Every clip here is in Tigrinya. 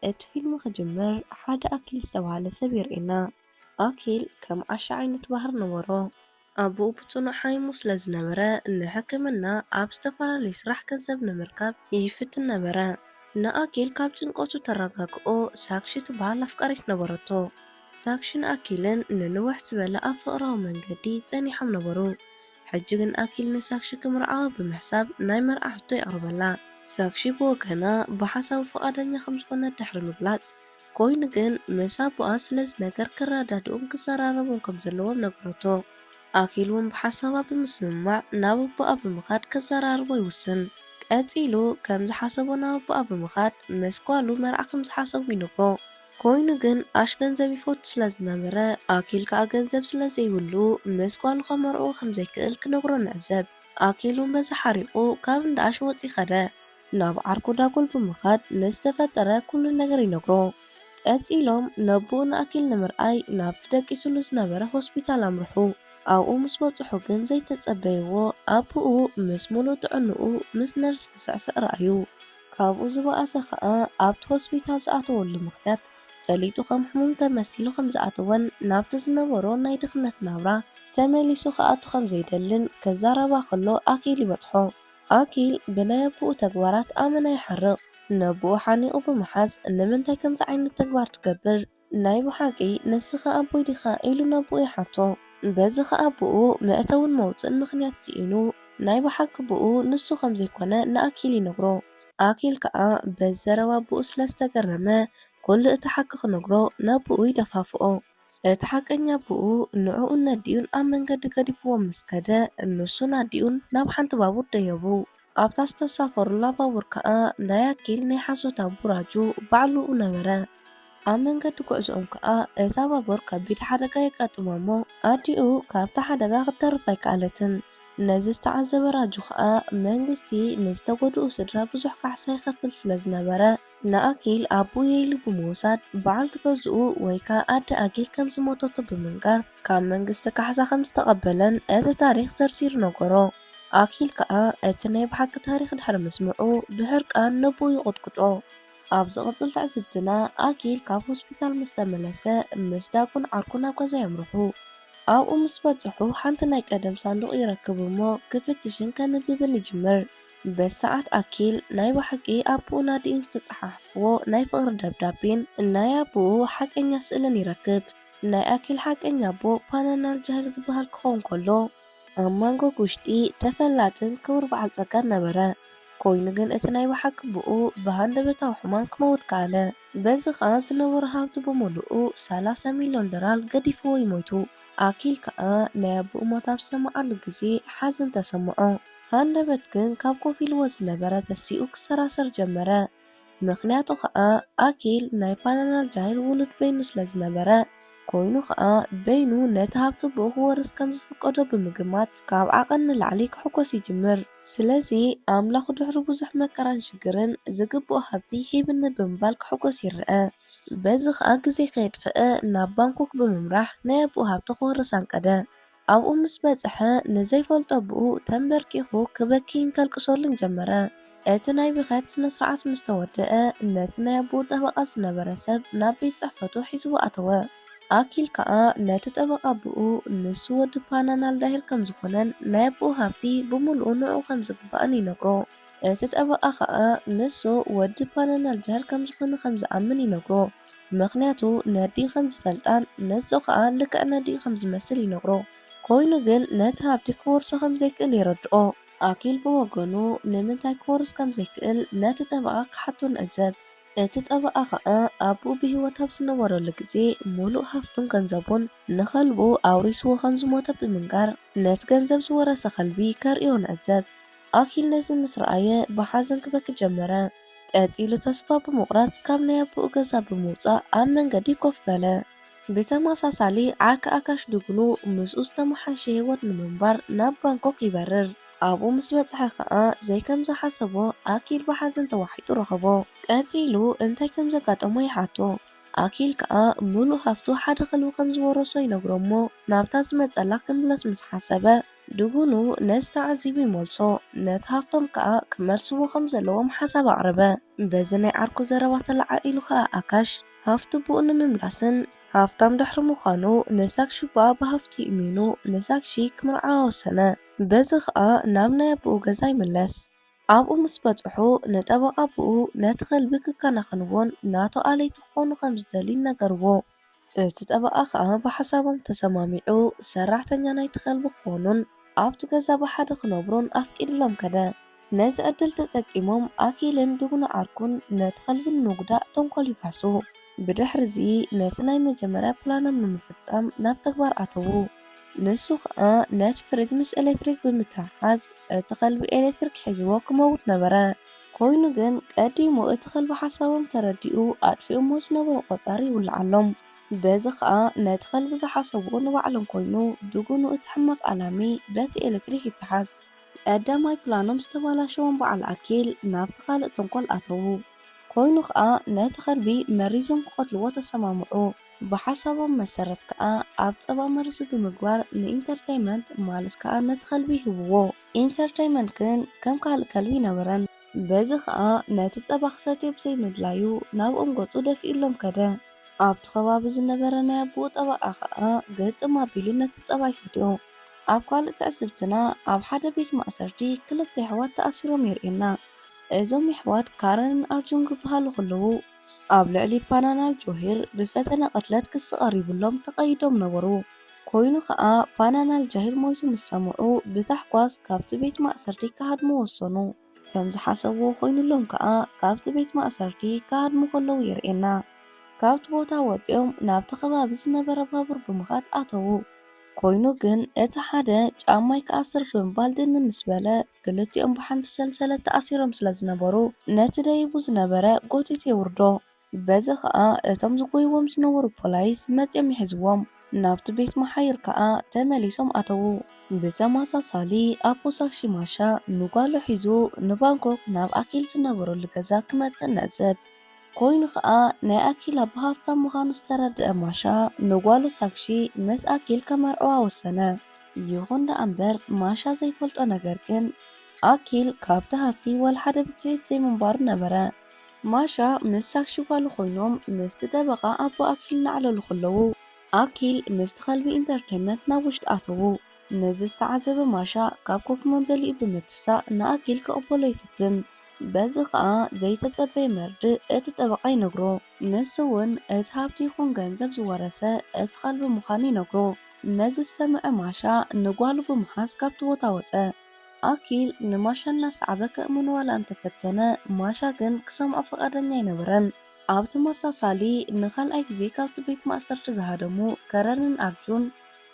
الفيلم خجمر حدا أكل استوى سبير إنا أكل كم عشا عين بحر نورو أبو بطنو حيموس لزنبرا إن حكمنا أبستفر ليسرح كذب نمركب يفت النبرا نأكل كابتن قوتو ترقاقو ساكشي تبع لفقاريت نبرتو ساكشن أكلن ننوح سبلا أفقرا من قدي تاني حم نبرو حجيغن أكل نساكشي كمرعا بمحساب نايمر أحطي أربلا ساكشي بوكنا بحسب فقادن يخمسكونا تحر مبلات كوين جن مسابو أسلز نجر كرادادون كسراربون كمزلوهم نقرتو أكيلون بحسابا بمسمع نابو أبو مخاد كسراربو يوسن قاتيلو كمز حسبو نابو أبو مخاد مسكوالو مرع كمز حسبو ينقرو كوين جن أشكن زبي فوت سلز نمرة أكيل كأجن زب سلز يولو مسكوالو خمرو خمزي كيل كنقرو نعزب أكيلون بز حريقو كابن داش وطي خدا ናብ ዓርኩ ዳጎል ብምኻድ ንዝተፈጠረ ኩሉ ነገር ይነግሮ ቀፂሎም ነብኡ ንኣኪል ንምርኣይ ናብቲ ደቂሱሉ ዝነበረ ሆስፒታል ኣምርሑ ኣብኡ ምስ በፅሑ ግን ዘይተጸበይዎ ኣቦኡ ምስ ሙሉእ ጥዕንኡ ምስ ነርስ ክስዕስዕ ረኣዩ ካብኡ ዝበኣሰ ከዓ ኣብቲ ሆስፒታል ዝኣተወሉ ምክንያት ፈሊጡ ከም ሕሙም ተመሲሉ ከም ዝኣተወን ናብቲ ዝነበሮ ናይ ድኽነት ናብራ ተመሊሱ ክኣቱ ከም ዘይደልን ከዛረባ ከሎ ኣኪል ይበፅሖ أكيل بنابو تجوارات أمنا يحرق نبو حانيقو بمحاز نمنتاي كمز عين التجوار تكبر نايبو حاكي نسخة أبو يدخا إلو نبو يحطو بزخ أبو مأتون موت المخنيات تينو نايبو حاك بو نسو خمزي كونا نأكيلي نغرو أكيل كأ بزروا بو سلاستقرما كل اتحقق نغرو نبو يدفافو اتحقن يبو نعو النديون أمن قد قدفو مسكدا النسو ناديون ناب حانت بابور ديبو أبتاس تسافر لا بابور كأ ناياكيل نيحاسو تابو راجو بعلو نمرا أمن قد قعزون كأ إذا بابور كبيت حدقا يكاتمامو أديو كابتا حدقا غدر فايكالتن نزيست عزب راجو كأ منجستي نستقودو سدرا بزح كحساي خفل سلزنبرا نأكيل أبو يلي بموساد بعل تقزقو ويكا أدى أكيل كم زموتو بمنقر كان منجست كحسا خمس تقبلا أزا تاريخ زرسير نقرو أكيل كأ أتنايب حق تاريخ دحر مسمعو بحرق أن نبو يقودكتو أبز غزل تعزبتنا أكيل كاب هوسبيتال مستملسة مستاكون عركونا كوزا يمرحو أو مسبتحو حانتنا يقدم صندوق يركبو مو كفتشن كان بيبن يجمر بس ساعات أكيل نايبو حقي أبو نادي استتصحفو ناي فقر دبدابين ناي أبو حق إن يسألن يركب ناي أكيل حق إن يابو بانانال جهر زبهال كخون كله أمانغو قشتي تفلاتن كور بعض زكار نبرا كوينغن اتناي وحق بقو بهاند بتاو حمان كموت كالا بس خاص نور هاوتو بمولو 30 مليون درال قديفو يموتو أكيل كأ نابو مطاب سمعالو جزي حازن تسمعو هاندبت ግን ካብ ኮፍ ኢልዎ ዝነበረ ተሲኡ ክሰራሰር ጀመረ ምክንያቱ ከዓ ኣኪል ናይ ፓናናል ጃሂል ውሉድ በይኑ ስለ ዝነበረ ኮይኑ ከዓ በይኑ ነቲ ሃብቲ ብኡ ክወርስ ከም ዝፍቀዶ ብምግማት ካብ ዓቐን ንላዕሊ ክሕጎስ ይጅምር ስለዚ ኣምላኽ ድሕሪ ብዙሕ መከራን ሽግርን ዝግብኦ ሃብቲ ሂብኒ ብምባል ክሕጎስ ይርአ በዚ ከዓ ግዜ ከየድፍአ ናብ ባንኮክ ብምምራሕ ናይ ኣቦኡ ሃብቲ ክወርስ ኣንቀደ ኣብኡ ምስ በፅሐ ንዘይፈልጦ ብኡ ተንበርኪኹ ክበኪን ከልቅሶልን ጀመረ እቲ ናይ ብኸት ስነ ስርዓት ምስ ተወድአ ነቲ ናይ ኣቦኡ ጠበቓ ዝነበረ ሰብ ናብ ቤት ፅሕፈቱ ሒዝዎ ኣተወ ኣኪል ከዓ ነቲ ጠበቓ ብኡ ንሱ ወዲ ፓናናል ዳሂር ከም ዝኾነን ናይ ኣቦኡ ሃብቲ ብምሉኡ ንዑ ከም ዝግባእን ይነግሮ እቲ ጠበቓ ከዓ ንሱ ወዲ ፓናናል ጃሂር ከም ዝኾነ ከም ዝኣምን ይነግሮ ምክንያቱ ነዲኡ ከም ዝፈልጣን ንሱ ከዓ ልክዕ ነዲኡ ከም ዝመስል ይነግሮ ኮይኑ ግን ነቲ ሃብቲ ክወርሶ ከም ዘይክእል ይረድኦ ኣኪል ብወገኑ ንምንታይ ክወርስ ከም ዘይክእል ነቲ ጠበቓ ክሓቶ ንዕዘብ እቲ ጠበቓ ከዓ ኣቦኡ ብሂወት ኣብ ዝነበረሉ ግዜ ሙሉእ ሃፍቱን ገንዘቡን ንኸልቡ ኣውሪስዎ ከም ዝሞተ ብምንጋር ነቲ ገንዘብ ዝወረሰ ከልቢ ከርእዮ ንዕዘብ ኣኪል ነዚ ምስ ረኣየ ብሓዘን ክበኪ ጀመረ ቀፂሉ ተስፋ ብምቑራፅ ካብ ናይ ኣቦኡ ገዛ ብምውፃእ ኣብ መንገዲ ኮፍ በለ ብተመሳሳሊ ዓርኪ ኣካሽ ድግኑ ምስኡ ዝተመሓሸ ሂወት ንምንባር ናብ ባንኮክ ይበርር ኣብኡ ምስ በፅሐ ከዓ ዘይከም ዝሓሰቦ ኣኪል ብሓዘን ተዋሒጡ ረኸቦ ቀፂሉ እንታይ ከም ዘጋጠሞ ይሓቶ ኣኪል ከዓ ሙሉእ ሃፍቱ ሓደ ከልቢ ከም ዝወረሶ ይነግሮ እሞ ናብታ ዝመፀላ ክምለስ ምስ ሓሰበ دقونو ناس تعذيب يملصو نتهافتم كأ كملسو خمزة لوم حسب عربة بزني عركو زروات العائلو خا أكاش هافتو بؤن مملاسن هافتم دحر مخانو نساك شبا بهافتي إمينو نساك شيك مرعاو سنة بزخ نامنا يبقو غزاي ملس أبو مسبتحو نتابق أبو نتخل بك كان خنوون ناتو آلي تخونو خمز دلين نقربو تتابق بحسابم تسماميعو سراحتن يانا يتخل بخونون ኣብቲ ገዛ ብሓደ ክነብሩን ኣፍቂድሎም ከደ ነዚ ዕድል ተጠቂሞም ኣኪልን ድጉኑ ዓርኩን ነቲ ከልቢ ንምጉዳእ ተንኮል ይካሱ ብድሕሪ እዚ ነቲ ናይ መጀመርያ ፕላኖም ንምፍፃም ናብ ተግባር ኣተዉ ንሱ ከዓ ነቲ ፍሪጅ ምስ ኤሌክትሪክ ብምትሓሓዝ እቲ ከልቢ ኤሌክትሪክ ሒዝዎ ክመውት ነበረ ኮይኑ ግን ቀዲሙ እቲ ከልቢ ሓሳቦም ተረዲኡ ኣጥፊኦሞ ዝነበሩ ቆፃሪ ይውልዓሎም በዚ ከዓ ነቲ ከልቢ ዝሓሰብዎ ንባዕሎም ኮይኑ ድጉኑ እቲ ሕማቕ ኣላሚ በቲ ኤሌክትሪክ ይተሓዝ ቀዳማይ ፕላኖም ዝተበላሸዎም በዓል ኣኪል ናብቲ ካልእ ተንኮል ኣተዉ ኮይኑ ከዓ ነቲ ከልቢ መሪዞም ክቐትልዎ ተሰማምዑ ብሓሳቦም መሰረት ከዓ ኣብ ፀባ መርዚ ብምግባር ንኢንተርቴይመንት ማለት ከዓ ነቲ ከልቢ ይህብዎ ኢንተርቴይመንት ግን ከም ካልእ ከልቢ ነበረን በዚ ከዓ ነቲ ፀባ ክሰትዮ ብዘይምድላዩ ናብኦም ገፁ ደፊኢሎም ከደ ኣብቲ ከባቢ ዝነበረ ናይ ኣቦኡ ጠበቃ ከዓ ገጥም ኣቢሉ ነቲ ፀባ ይሰትዮ ኣብ ካልእ ትዕስብትና ኣብ ሓደ ቤት ማእሰርቲ ክልተ ኣሕዋት ተኣሲሮም የርእየና እዞም ኣሕዋት ካረንን ኣርጁን ክበሃሉ ከለዉ ኣብ ልዕሊ ፓናናል ጆሂር ብፈተነ ቅትለት ክስ ቀሪብሎም ተቐይዶም ነበሩ ኮይኑ ከዓ ፓናናል ጃሂር ሞይቱ ምስ ሰምዑ ብታሕጓስ ካብቲ ቤት ማእሰርቲ ክሃድሙ ወሰኑ ከም ዝሓሰብዎ ኮይኑሎም ከዓ ካብቲ ቤት ማእሰርቲ ክሃድሙ ከለዉ የርእየና ካብቲ ቦታ ወፂኦም ናብቲ ከባቢ ዝነበረ ባቡር ብምኻድ ኣተዉ ኮይኑ ግን እቲ ሓደ ጫማይ ክኣስር ብምባል ድን ምስ በለ ክልቲኦም ብሓንቲ ሰንሰለት ተኣሲሮም ስለ ዝነበሩ ነቲ ደይቡ ዝነበረ ጎቲቱ የውርዶ በዚ ከዓ እቶም ዝጎይዎም ዝነበሩ ፖላይስ መፅኦም ይሕዝዎም ናብቲ ቤት መሓይር ከዓ ተመሊሶም ኣተዉ ብተመሳሳሊ ኣቦሳክሺ ማሻ ንጓሉ ሒዙ ንባንኮክ ናብ ኣኪል ዝነበረሉ ገዛ ክመፅእ ነዕዘብ ኮይኑ ከዓ ናይ ኣኪል ኣብ ሃፍታም ምዃኑ ዝተረድአ ማሻ ንጓሉ ሳክሺ ምስ ኣኪል ከመርዕዋ ወሰነ ይኹን ደኣ ማሻ ዘይፈልጦ ነገር ግን ኣኪል ካብቲ ሃፍቲ ወላ ሓደ ብፅሒት ዘይምንባሩ ነበረ ማሻ ምስ ሳክሺ ጓሉ ኮይኖም ምስቲ ጠበቃ ኣቦ ኣኪል እናዕለሉ ከለዉ ኣኪል ምስቲ ከልቢ ኢንተርቴይመንት ናብ ውሽጢ ኣተዉ ነዚ ዝተዓዘበ ማሻ ካብ ኮፍ መንበሊኡ ብምትሳእ ንኣኪል ክቕበሎ ይፍትን በዚ ከዓ ዘይተፀበየ መርድእ እቲ ጠበቃ ይነግሮ ንሱ እውን እቲ ሃብቲ ይኹን ገንዘብ ዝወረሰ እቲ ከልቢ ምዃኑ ይነግሮ ነዚ ዝሰምዐ ማሻ ንጓሉ ብምሓዝ ካብቲ ቦታ ወፀ ኣኪል ንማሻ እናሰዓበ ከእምኑ ዋላ እንተፈተነ ማሻ ግን ክሰምዖ ፈቃደኛ ኣይነበረን ኣብ ተመሳሳሊ ንኻልኣይ ግዜ ካብቲ ቤት ማእሰርቲ ዝሃደሙ ከረንን ኣርጁን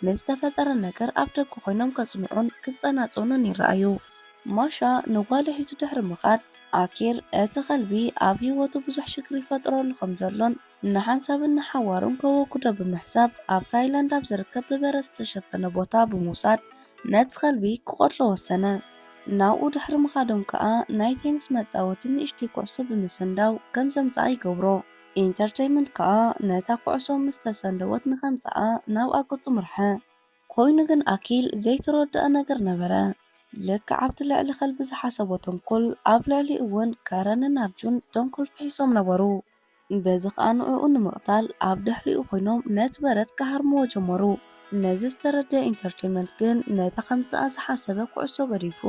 ንዝተፈጠረ ነገር ኣብ ደገ ኮይኖም ከፅንዑን ክፀናፀኑን ይረኣዩ ማሻ ንጓሉ ሒዙ ድሕሪ ምኻድ ኣኪር እቲ ከልቢ ኣብ ሂወቱ ብዙሕ ሽግሪ ይፈጥረሉ ከም ዘሎን ንሓንሳብን ንሓዋሩን ከወግዶ ብምሕሳብ ኣብ ታይላንድ ኣብ ዝርከብ ብበረድ ዝተሸፈነ ቦታ ብምውሳድ ነቲ ከልቢ ክቆትሎ ወሰነ ናብኡ ድሕሪ ምኻዶም ከዓ ናይ ቴኒስ መፃወቲ ንእሽተይ ኩዕሶ ብምስንዳው ከም ዘምፅኣ ይገብሮ ኢንተርቴይመንት ከዓ ነታ ኩዕሶ ምስ ተሰንደወት ንከምፅኣ ናብኣ ገፁ ምርሐ ኮይኑ ግን ኣኪል ዘይተረድአ ነገር ነበረ ልክዕ ኣብቲ ልዕሊ ከልቢ ዝሓሰቦ ተንኮል ኣብ ልዕሊ እውን ካረንን ኣርጁን ተንኮል ፍሒሶም ነበሩ በዚ ከዓ ንዕኡ ንምቕታል ኣብ ድሕሪኡ ኮይኖም ነቲ በረድ ክሃርምዎ ጀመሩ ነዚ ዝተረድአ ኢንተርቴይመንት ግን ነታ ከምፅኣ ዝሓሰበ ኩዕሶ ገዲፉ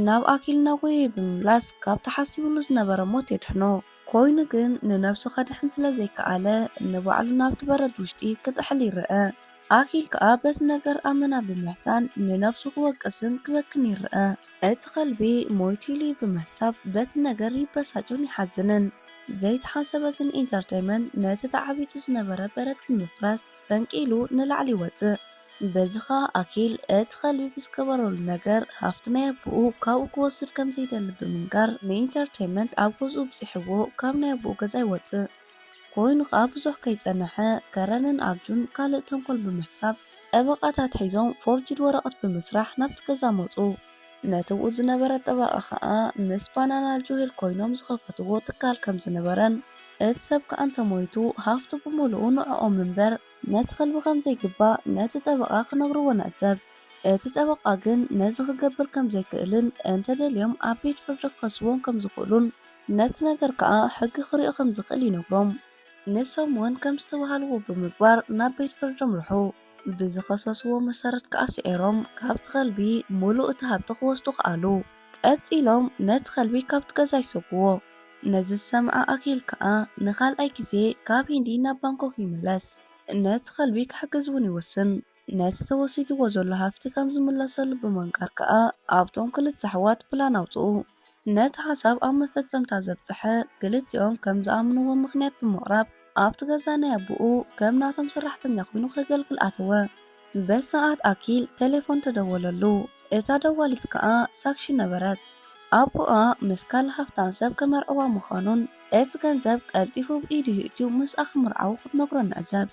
ናብ ኣኪል ናጎየ ብምምላስ ካብቲ ሓሲቡሉ ዝነበረ ሞት የድሕኖ ኮይኑ ግን ንነብሱ ከድሕን ስለ ዘይከኣለ ንባዕሉ ናብቲ በረድ ውሽጢ ክጥሕል ይርአ ኣኪል ከዓ በዚ ነገር ኣመና ብምሕሳን ንነብሱ ክወቅስን ክበክን ይርአ እቲ ከልቢ ሞይቱ ኢሉ ብምሕሳብ በቲ ነገር ይበሳጩን ይሓዝንን ዘይተሓሰበ ግን ኢንተርቴይመንት ነቲ ተዓቢጡ ዝነበረ በረድ ብምፍራስ ፈንቂሉ ንላዕሊ ይወፅእ በዚ ከዓ ኣኪል እቲ ከልቢ ብዝገበረሉ ነገር ሃፍቲ ናይ ኣቦኡ ካብኡ ክወስድ ከም ዘይደሊ ብምንጋር ንኢንተርቴይመንት ኣብ ገዝኡ ብፅሕዎ ካብ ናይ ኣቦኡ ገዛ ይወፅእ ኮይኑ ከዓ ብዙሕ ከይፀንሐ ከረንን ኣርጁን ካልእ ተንኮል ብምሕሳብ ጠበቃታት ሒዞም ፎርጅድ ወረቐት ብምስራሕ ናብቲ ገዛ መፁ ነቲ ብኡ ዝነበረ ጠበቃ ከዓ ምስ ፓናናል ጆሂር ኮይኖም ዝኸፈትዎ ትካል ከም ዝነበረን እቲ ሰብ ከዓ እንተሞይቱ ሃፍቱ ብምሉኡ ንዕኦም እምበር ነቲ ከልቢ ከም ዘይግባእ ነቲ ጠበቃ ክነግርዎ ንዕዘብ እቲ ጠበቓ ግን ነዚ ክገብር ከም ዘይክእልን እንተደልዮም ኣብ ቤት ፍርዲ ክኸስዎም ከም ዝኽእሉን ነቲ ነገር ከዓ ሕጊ ክሪኦ ከም ዝኽእል ይነግሮም። ንሶም እውን ከም ዝተባሃልዎ ብምግባር ናብ ቤት ፍርዲ ምርሑ። ብዝኸሰስዎ መሰረት ከዓ ስዒሮም ካብቲ ከልቢ ሙሉእ እቲ ሃብቲ ክወስዱ ከኣሉ። ቀፂሎም ነቲ ከልቢ ካብቲ ገዛ ይሰግዎ። ነዚ ዝሰምዐ ኣኪል ከዓ ንኻልኣይ ግዜ ካብ ሂንዲ ናብ ባንኮክ ይምለስ። ነቲ ከልቢ ክሕግዝ እውን ይወስን። ነቲ ተወሲድዎ ዘሎ ሃፍቲ ከም ዝምለሰሉ ብምንቃር ከዓ ኣብቶም ክልተ ኣሕዋት ፕላን ኣውፅኡ። ነቲ ሓሳብ ኣብ መፈፀምታ ዘብፅሐ ክልቲኦም ከም ዝኣምንዎ ምክንያት ብምቕራብ ኣብቲ ገዛ ናይ ኣቦኡ ከም ናቶም ሰራሕተኛ ኮይኑ ከገልግል ኣተወ። በሰዓት ኣኪል ቴሌፎን ተደወለሉ። እታ ደዋሊት ከዓ ሳክሺ ነበረት። ኣቦኣ ምስ ካልእ ሃፍታም ሰብ ከመርዕዋ ምዃኑን እቲ ገንዘብ ቀልጢፉ ብኢዱ ይእትዩ ምስኣ ክምርዓው ክትነግሮ ንዕዘብ።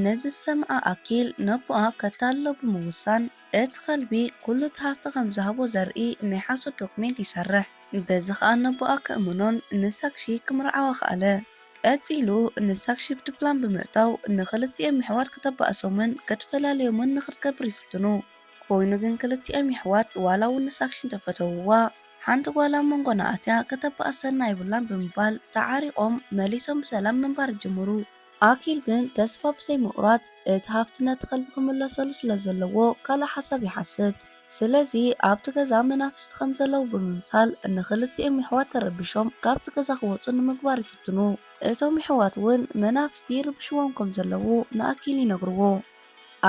ነዚ ዝሰምዐ ኣኪል ነቦኣ ከታልሎ ብምውሳን እቲ ከልቢ ኩሉ እቲ ሃፍቲ ከም ዝሃቦ ዘርኢ ናይ ሓሶት ዶክሜንት ይሰርሕ። በዚ ከዓ ነቦኣ ከእምኖን ንሳክሺ ክምርዓዋ ከኣለ። ቀፂሉ ንሳክሺ ብድፕላን ብምእታው ንክልቲኦም ኣሕዋት ከተባእሶምን ከተፈላለዮምን ንክትገብር ይፍትኑ። ኮይኑ ግን ክልቲኦም ኣሕዋት ዋላ እውን ንሳክሺ እንተፈተውዋ ሓንቲ ጓል ኣብ መንጎ ናኣትያ ከተባእሰና ይብላን ብምባል ተዓሪቆም መሊሶም ብሰላም ምንባር ይጅምሩ። ኣኪል ግን ተስፋ ብዘይምቑራፅ እቲ ሃፍቲ ነቲ ከልቢ ክምለሰሉ ስለ ዘለዎ ካልእ ሓሳብ ይሓስብ። ስለዚ ኣብቲ ገዛ መናፍስቲ ከም ዘለዉ ብምምሳል ንክልቲኦም ኣሕዋት ተረቢሾም ካብቲ ገዛ ክወፁ ንምግባር ይፍትኑ። እቶም ኣሕዋት እውን መናፍስቲ ይርብሽዎም ከም ዘለዉ ንኣኪል ይነግርዎ።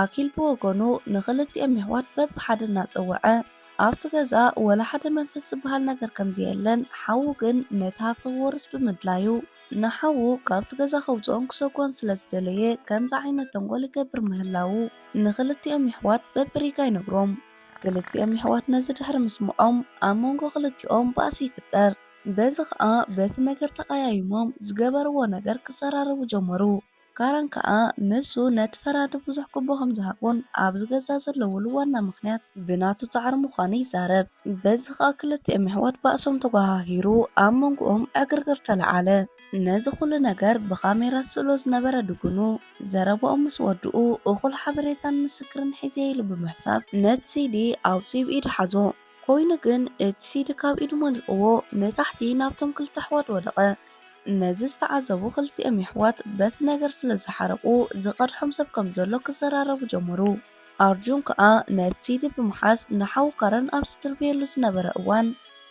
ኣኪል ብወገኑ ንክልቲኦም ኣሕዋት በብሓደ እናፀወዐ ኣብቲ ገዛ ወላ ሓደ መንፈስ ዝበሃል ነገር ከምዘየለን ሓዉ ግን ነቲ ሃፍቲ ክወርስ ብምድላዩ ንሓዉ ካብቲ ገዛ ከውፅኦም ክሰጎን ስለ ዝደለየ ከምዚ ዓይነት ተንኮል ይገብር ምህላዉ ንክልቲኦም ኣሕዋት በብሪጋ ይነግሮም። ክልቲኦም ኣሕዋት ነዚ ድሕሪ ምስምዖም ኣብ መንጎ ክልቲኦም ባእሲ ይፍጠር። በዚ ከዓ በቲ ነገር ተቀያይሞም ዝገበርዎ ነገር ክዘራረቡ ጀመሩ። ካረን ከዓ ንሱ ነቲ ፈራዲ ብዙሕ ግቦ ከም ዝሃቦን ኣብዚ ገዛ ዘለውሉ ዋና ምክንያት ብናቱ ፃዕሪ ምዃኑ ይዛረብ። በዚ ከዓ ክልቲኦም ኣሕዋት ባእሶም ተጓሃሂሩ ኣብ መንጎኦም ዕግርግር ተለዓለ። ነዚ ኩሉ ነገር ብካሜራ ስእሎ ዝነበረ ድጉኑ ዘረብኦም ምስ ወድኡ እኹል ሓበሬታን ምስክርን ሒዘ ኢሉ ብምሕሳብ ነቲ ሲዲ ኣውፅኡ ብኢዱ ሓዞ። ኮይኑ ግን እቲ ሲዲ ካብ ኢዱ መሊቕዎ ንታሕቲ ናብቶም ክልተ ኣሕዋት ወደቐ። ነዚ ዝተዓዘቡ ክልቲኦም ኣሕዋት በቲ ነገር ስለ ዝሓረቁ ዝቐድሖም ሰብ ከም ዘሎ ክዘራረቡ ጀመሩ። ኣርጁን ከዓ ነቲ ሲዲ ብምሓዝ ንሓዉ ካረን ኣብ ዝድርብየሉ ዝነበረ እዋን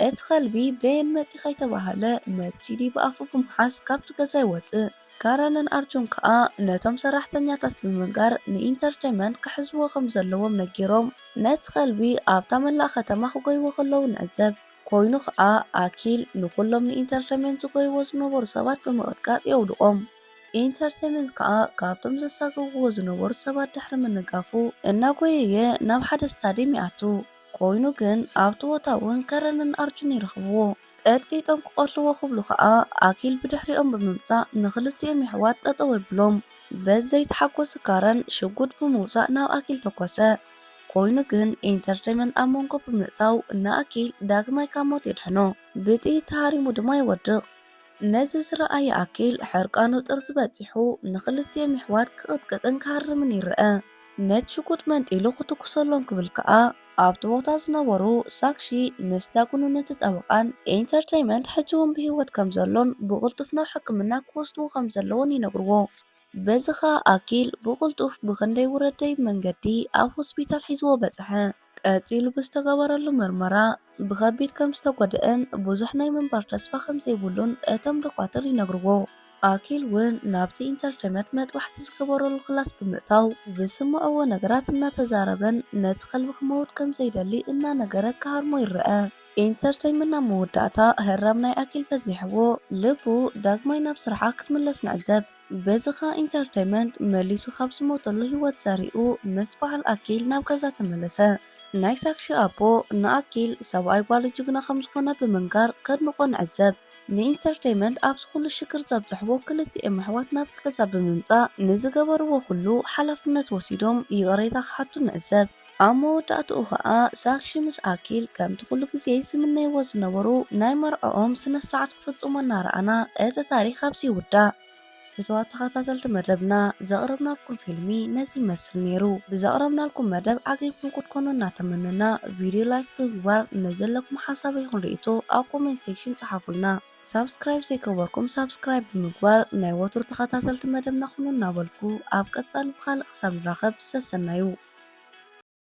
እቲ ከልቢ በየን መፂ ከይተባሃለ ነቲ ሲዲ ብኣፉ ብምሓዝ ካብቲ ገዛ ይወፅእ። ካረንን ኣርጁን ከዓ ነቶም ሰራሕተኛታት ብምንጋር ንኢንተርቴይመንት ክሕዝዎ ከም ዘለዎም ነጊሮም ነቲ ከልቢ ኣብታ መላእ ከተማ ክጎይዎ ከለዉ ንዕዘብ። ኮይኑ ከዓ ኣኪል ንኩሎም ንኢንተርቴይመንት ዝጎይዎ ዝነበሩ ሰባት ብምቕጥቃጥ የውድቖም። ኢንተርቴይመንት ከዓ ካብቶም ዘሳግብዎ ዝነበሩ ሰባት ድሕሪ ምንጋፉ እናጎየየ ናብ ሓደ ስታድየም ይኣቱ። ኮይኑ ግን ኣብቲ ቦታ እውን ከረንን ኣርጁን ይረኽብዎ። ቀጥቂጦም ክቐትልዎ ክብሉ ከዓ ኣኪል ብድሕሪኦም ብምምፃእ ንክልቲኦም ኣሕዋት ጠጠው የብሎም። በዚ ዘይተሓጎሰ ካረን ሽጉጥ ብምውፃእ ናብ ኣኪል ተኮሰ። ኮይኑ ግን ኢንተርቴይመንት ኣብ መንጎ ብምእታው ንኣኪል ዳግማይ ካብ ሞት የድሕኖ። ብጥይት ተሃሪሙ ድማ ይወድቕ። ነዚ ዝረኣየ ኣኪል ሕርቃኑ ጥርዚ በፂሑ ንክልቲኦም ኣሕዋት ክቕጥቅጥን ክሃርምን ይርአ። ነቲ ሽጉጥ መንጢሉ ክትኩሰሎም ክብል ከዓ ኣብቲ ቦታ ዝነበሩ ሳክሺ ምስ ዳጉንነቲ ጠበቓን ኢንተርቴይመንት ሕጂ እውን ብሂወት ከም ዘሎን ብቕልጡፍ ናብ ሕክምና ክወስድዎ ከም ዘለዎን ይነግርዎ። በዚ ከዓ ኣኪል ብቕልጡፍ ብክንደይ ውረደይ መንገዲ ኣብ ሆስፒታል ሒዝዎ በፅሐ። ቀፂሉ ብዝተገበረሉ ምርመራ ብከቢድ ከም ዝተጎድአን ብዙሕ ናይ ምንባር ተስፋ ከም ዘይብሉን እቶም ዶክተር ይነግርዎ። ኣኪል እውን ናብቲ ኢንተርቴይመንት መጥባሕቲ ዝገበረሉ ክላስ ብምእታው ዝስምዐዎ ነገራት እናተዛረበን ነቲ ከልቢ ክመውት ከም ዘይደሊ እናነገረ ክሃርሞ ይርአ። ኢንተርቴይመንት ናብ መወዳእታ ህራም ናይ ኣኪል በዚሕዎ ልቡ ዳግማይ ናብ ስርሓ ክትምለስ ንዕዘብ። በዚ ከዓ ኢንተርቴይመንት መሊሱ ካብ ዝሞተሉ ሂወት ዘሪኡ ምስ በዓል ኣኪል ናብ ገዛ ተመለሰ። ናይ ሳክሺ ኣቦ ንኣኪል ሰብኣይ ጓሉ ጅግና ከም ዝኾነ ብምንጋር ከድንቆ ንዕዘብ። ንኢንተርቴይመንት ኣብ ዝኩሉ ሽግር ዘብፅሕዎ ክልቲኦም ኣሕዋት ናብቲ ገዛ ብምምፃእ ንዝገበርዎ ኩሉ ሓላፍነት ወሲዶም ይቕሬታ ክሓቱ ንዕዘብ። ኣብ መወዳእትኡ ከዓ ሳክሺ ምስ ኣኪል ከምቲ ኩሉ ግዜ ዝምነይዎ ዝነበሩ ናይ መርዕኦም ስነ ስርዓት ክፍፅሙ እናረኣና እቲ ታሪክ ኣብዚ ይውዳእ። ፍትዋት ተኸታተልቲ መደብና ዘቕረብናልኩም ፊልሚ ነዚ ይመስል ነይሩ። ብዘቕረብናልኩም መደብ ዓጊብኩም ክትኮኑ እናተመነና ቪድዮ ላይክ ብምግባር ነዘለኩም ሓሳብ ይኹን ርእቶ ኣብ ኮሜንት ሴክሽን ጸሓፉልና። ሳብስክራይብ ዘይገበርኩም ሳብስክራይብ ብምግባር ናይ ወትሩ ተኸታተልቲ መደብና ኹኑ እናበልኩ ኣብ ቀጻሊ ብኻልእ ክሳብ ንራኸብ ሰሰናዩ።